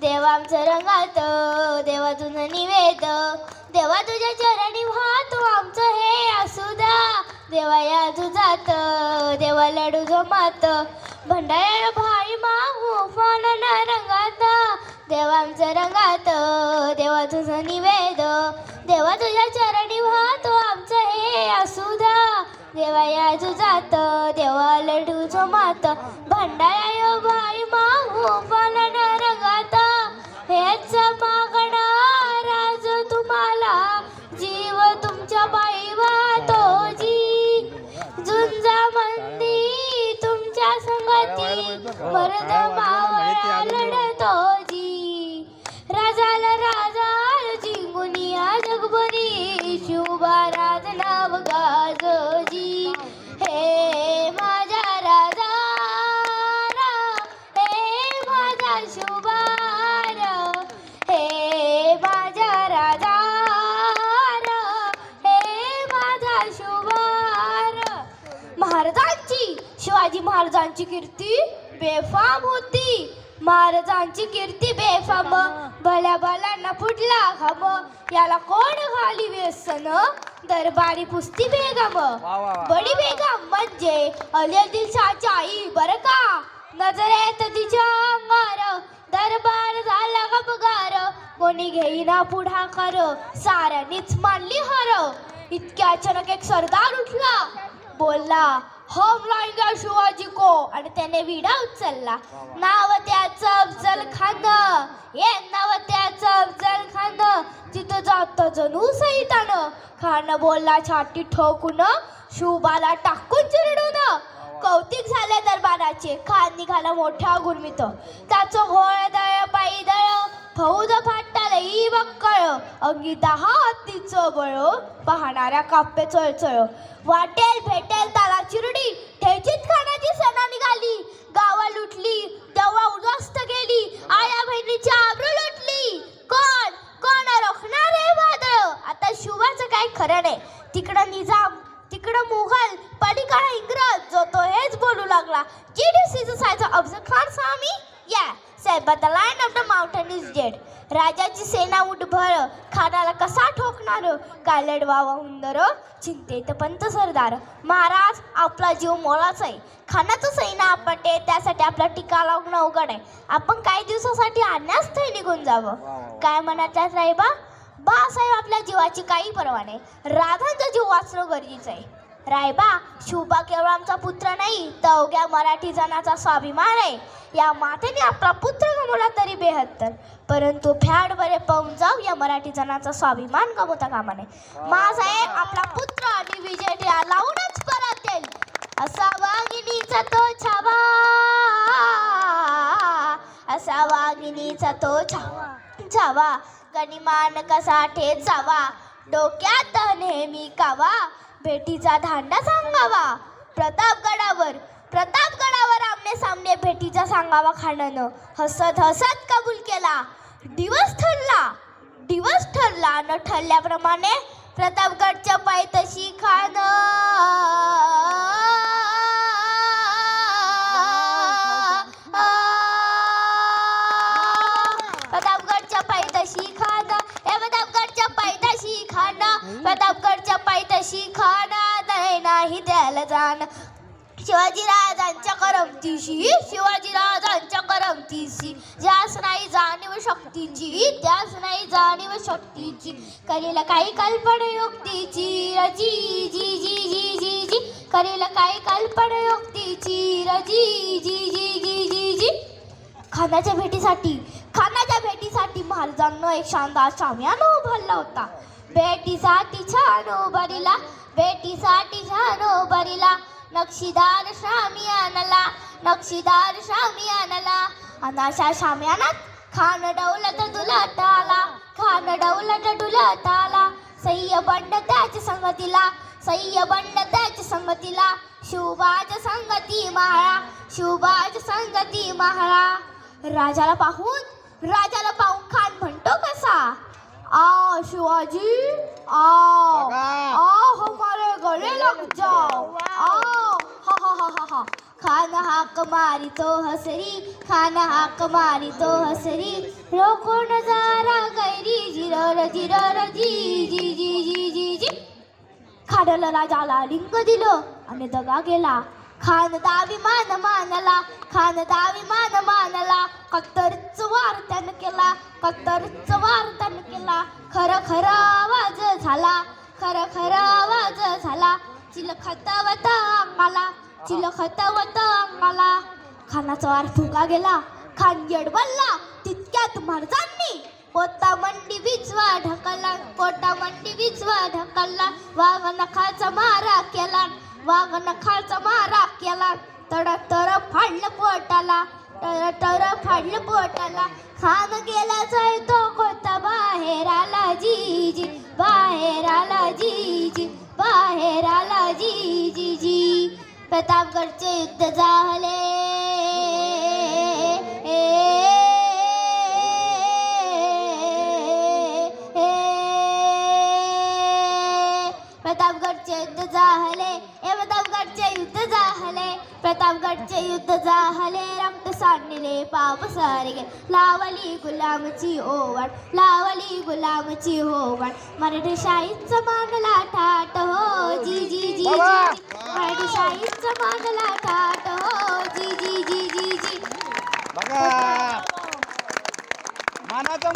देवा आमचं रंगात, देवा तुझं निवेद, देवा तुझ्या चरणी वाहतो आमचं हे असुदा. देवा या तुझात, देवा लडू जमात, भंडारा भाई माहू फानन रंगात. देवा आमचं रंगात, देवा तुझं निवेद, देवा तुझ्या चरणी वाहतो आमचं हे असुदा. देवा या तुझात, देवा लडू जमात, भंडारा भाई माहू फानन रंगात. हेच मागणार राज तुम्हाला, जीव तुमच्या पायी वाहतो जी. झुंजा मंदी तुमच्या संगती, मर्द मावळा लढतो जी. राजाला राजा जिंकुनिया जगभरी, शुभा राज नाव गाजजी. हे माझा राजा, हे माझा शुभार, हे माझा राजा, हे माझा शुभार. महाराजांची, शिवाजी महाराजांची कीर्ती बेफाम होती. महाराजांची कीर्ती बेफाम, भल्या भल्यांना फुटला घाम. याला कोण घाली व्यसन, दरबारी पुस्ती बेगम. बडी बेगम म्हणजे अलीदिलशाची आई बर का. नजरेत तिच्या अंगार, दरबार झाला गपगार. कोणी घेईना पुढाकार, साऱ्यांनीच मानली हार. इतक्या अचानक एक सरदार उठला, बोलला हम लाएंगे शिवाजी को, आणि त्याने विडा उचलला. नाव त्याचं अफजल खान, हे नाव त्याचं अफजल खान. तिथं जात जणू सैतान. खान बोलला छाती ठोकून, शुभाला टाकून चिरडून. कौतिक झाले दरबाराचे, खान निघाला मोठ्या गुरमीत. त्याचं घोळ दळ पायी दळ, फौज फाटालही बक्कळ. अंगी 10 हत्तीचं बळ, पाहणाऱ्या काप्य चळचळ. वाटेल भेटेल त्याला चिरडी, ठेचीत खानाची सेना निघाली. गावा लुटली, देवा उद्ध्वस्त गेली, आया बहिणीची आबरू लुटली. कोण कोण रोखणार हे वादळ. आता शुभाचं काय खरं नाही. तिकडं निजाम, तिकडं मुघल, पलीकडे इंग्रज. जो तो हेच बोलू लागला, GDC सायचा अफजल खान स्वामी. या said but the line of the mountain is dead. राजाची सेना उठभर, खानाला कसा ठोकणार. काय लढवावा हुंदर, चिंतेत पंत सरदार. महाराज आपला जीव मोलाचा आहे. खानाचं सैन्य आपटे, त्यासाठी आपला टीका लावणं अवघड आहे. आपण काही दिवसासाठी अन्यास थै निघून जावं. काय म्हणतात रायबा. बासाहेब आपल्या जीवाची काही पर्वा नाही. राधांचा जीव वाचणं गरजेचं आहे. रायबा शुभा केवळ आमचा पुत्र नाही, तर अवघ्या मराठी जनाचा स्वाभिमान आहे. या मातेने आपला पुत्र गमवला तरी 72, परंतु फॅड बरे पाहून जाऊ या मराठी जनाचा स्वाभिमान गमवता कामा नये. मासाहेब आपला पुत्र आणि विजय लावूनच परत येईल, असा वाघिणीचा तो छावा, असा वाघिणीचा तो छावा. गनिमान कसा ठेच जावा, डोक्यात नेहमी कावा. भेटीचा धांडा सांगावा प्रतापगडावर आमने सामने भेटीचा सांगावा. खानानं हसत हसत कबूल केला. दिवस ठरला न ठरल्याप्रमाणे प्रतापगडच्या पायथ्याशी खान प्रतापगडच्या पायथ्याशी नाही द्यायला जाण. शिवाजीराजांच्या करमतीशी ज्यास नाही जाणीव शक्तीची, त्यास नाही जाणीव शक्तीची. करील काही कल्पना युक्तीची रजी जी जी जी जी जी. करील काही कल्पना युक्तीची रजी जी जी जी जी जी. खानाच्या भेटीसाठी महाराजांना एक शानदार शामियाना उभारला होता. भेटीसाठी छान उभारीला नक्षीदार शामियानाला. आणि अशा शामियानात खान डौलत डुलत आला. सह्य बंड त्याच्या संगतीला, शुभाच संगती महाळा. राजाला पाहून खान म्हणतो कसा, आ शिवाजी आ हमारे गले लग जाओ. आ हा हा हा हा हा. खान हाक मारितो हसरी, खान हाक मारितो हसरी, रोखून जारा गैरी जिरर जिरर जी जी जी जी जी जी. खानाला राजाला लिंग दिलं आणि दगा गेला. खान दाविमान मानला, खान दाविमान मानला, कत्तरच वार त्यानं केला, कत्तरच वार त्यानं केला. खरं खरं आवाज झाला, खरं खरं आवाज झाला, चिलखतावत अंगाला, चिलखतावत अंगाला. खानाचा वार फुगा गेला. खान येडवल्ला तितक्यात महाराजांनी पोता मंडी विचवा ढकलला, पोटा मंडी विचवा ढकलला. वाघ नखाचा मारा केला, वाघ नखाचा मारा केला. तड तर फाडलं पोटाला, तर तर फाडलं पोटाला. खान गेला जाय तो कोता बाहेर आला जी जी, बाहेर आला जी जी, बाहेर आला जी जी जी. प्रतापगडचे युद्ध झाले, प्रतापगडचे युद्ध झाले, प्रतापगडचे युद्ध झाले, प्रतापगडचे युद्ध झाले. रक्त सांडले पाप सारे गे, लावली गुलामची ओवाट, लावली गुलामची ओवाट. मराठी शाहीचा मानला ठाट हो जी जी जी जी, मराठी शाहीचा मानला ठाट हो जी जी जी जी जी. बघा मानाचा